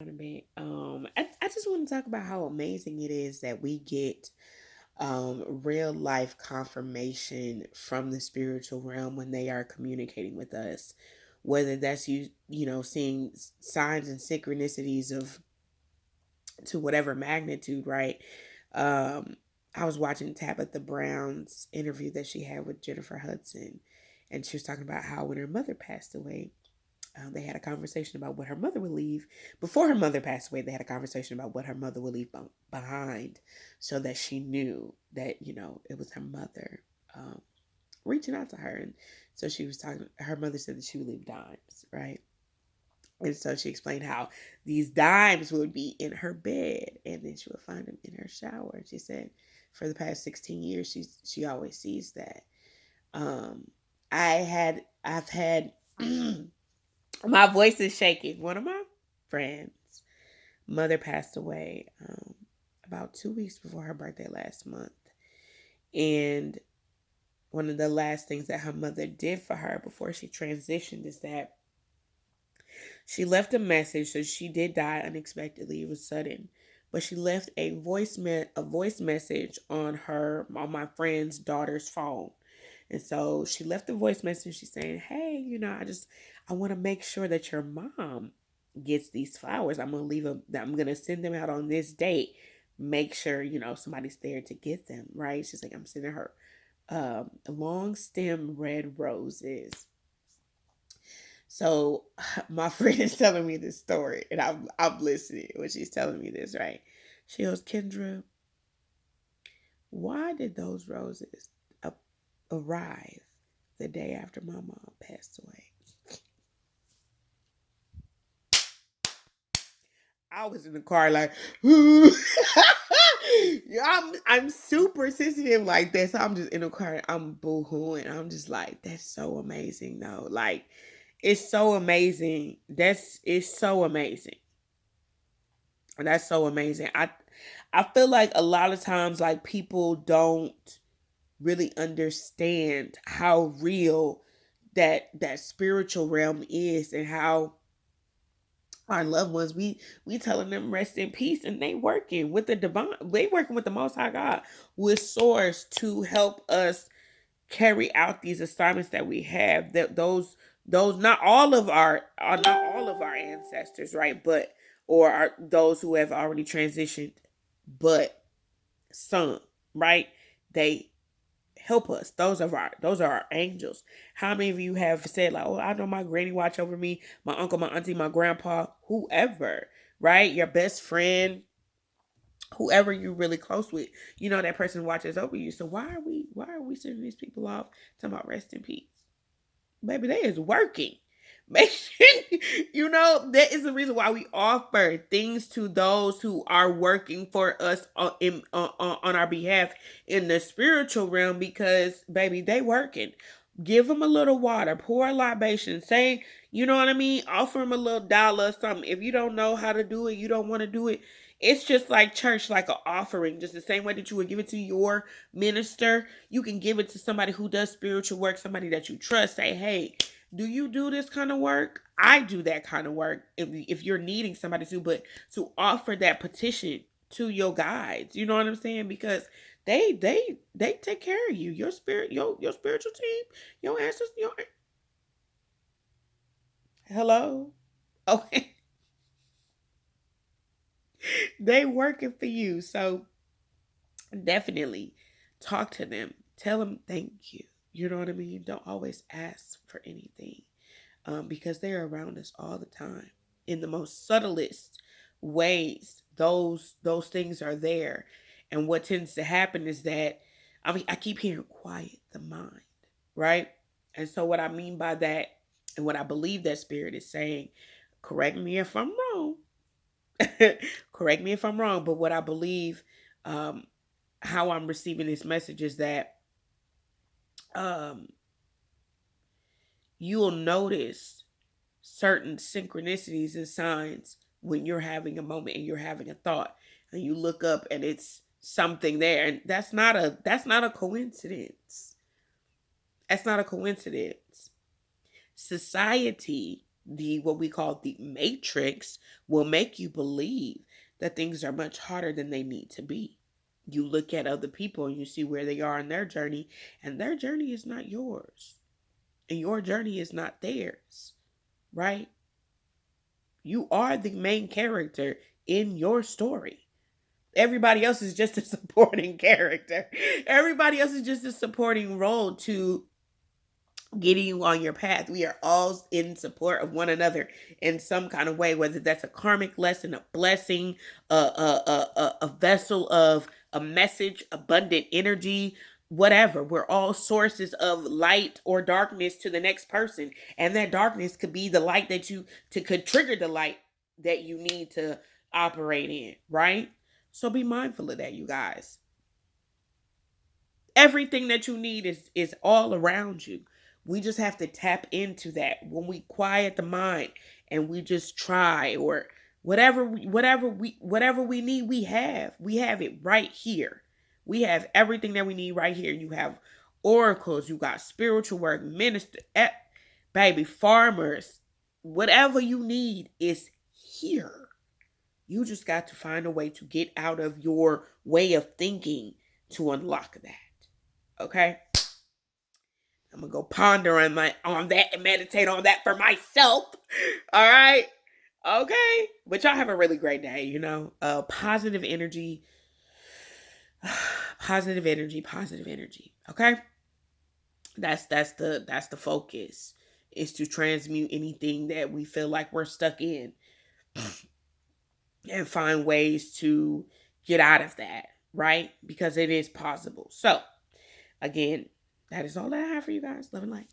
A bit. I just want to talk about how amazing it is that we get real life confirmation from the spiritual realm when they are communicating with us, whether that's seeing signs and synchronicities of to whatever magnitude, right? um I was watching Tabitha Brown's interview that she had with Jennifer Hudson, and she was talking about how when her mother passed away, they had a conversation about what her mother would leave. Before her mother passed away, they had a conversation about what her mother would leave behind, so that she knew that it was her mother reaching out to her. And so she was talking. Her mother said that she would leave dimes, right? And so she explained how these dimes would be in her bed, and then she would find them in her shower. She said, for the past 16 years, she always sees that. Um, I've had my voice is shaking. One of my friends' mother passed away about 2 weeks before her birthday last month. And one of the last things that her mother did for her before she transitioned is that she left a message. So she did die unexpectedly. It was sudden. But she left a voice message on my friend's daughter's phone. And so she left a voice message. She's saying, "Hey, I want to make sure that your mom gets these flowers. I'm gonna leave them. I'm gonna send them out on this date. Make sure somebody's there to get them." Right? She's like, "I'm sending her long stem red roses." So my friend is telling me this story, and I'm listening when she's telling me this. Right? She goes, "Kendra, why did those roses arrive the day after my mom passed away?" I was in the car like, I'm super sensitive like that. So I'm just in the car. I'm boohooing. I'm just like, that's so amazing, though. Like, it's so amazing. It's so amazing. And that's so amazing. I feel like a lot of times, like, people don't really understand how real that spiritual realm is, and how our loved ones, we telling them rest in peace, and they working with the divine, they working with the most high God, with source, to help us carry out these assignments that we have. That those not all of our ancestors, right, but those who have already transitioned, but some, right, they help us. Those are our angels. How many of you have said, like, "Oh, I know my granny watch over me, my uncle, my auntie, my grandpa, whoever," right? Your best friend, whoever you're really close with, that person watches over you. So why are we sending these people off talking about rest in peace? Baby, they is working. Make sure, that is the reason why we offer things to those who are working for us on our behalf in the spiritual realm, because, baby, they working. Give them a little water, pour a libation, say, you know what I mean? Offer them a little dollar or something. If you don't know how to do it, you don't want to do it. It's just like church, like an offering, just the same way that you would give it to your minister. You can give it to somebody who does spiritual work, somebody that you trust. Say, "Hey, do you do this kind of work? I do that kind of work." If you're needing somebody to, but to offer that petition to your guides, you know what I'm saying? Because they take care of you, your spirit, your spiritual team, your ancestors, your hello, okay, they working for you. So definitely talk to them, tell them thank you. You know what I mean? Don't always ask for anything, because they're around us all the time in the most subtlest ways. Those things are there, and what tends to happen is that, I keep hearing quiet the mind, right? And so what I mean by that, and what I believe that spirit is saying, correct me if I'm wrong, correct me if I'm wrong, but what I believe, um, how I'm receiving this message is that, um, you'll notice certain synchronicities and signs when you're having a moment and you're having a thought, and you look up and it's something there, and that's not a coincidence. That's not a coincidence. Society what we call the matrix will make you believe that things are much harder than they need to be. You look at other people and you see where they are in their journey, and their journey is not yours, and your journey is not theirs, right? You are the main character in your story. Everybody else is just a supporting character. Everybody else is just a supporting role to getting you on your path. We are all in support of one another in some kind of way, whether that's a karmic lesson, a blessing, a vessel of a message, abundant energy, whatever. We're all sources of light or darkness to the next person. And that darkness could be the light could trigger the light that you need to operate in, right? So be mindful of that, you guys. Everything that you need is all around you. We just have to tap into that when we quiet the mind and we just try, or whatever we need, we have it right here. We have everything that we need right here. You have oracles, you got spiritual work, minister, baby, farmers, whatever you need is here. You just got to find a way to get out of your way of thinking to unlock that. Okay? I'm gonna go ponder on that and meditate on that for myself. All right? Okay. But y'all have a really great day, positive energy. Positive energy, positive energy. Okay? That's the focus. Is to transmute anything that we feel like we're stuck in and find ways to get out of that, right? Because it is possible. So, again, that is all that I have for you guys. Love and light.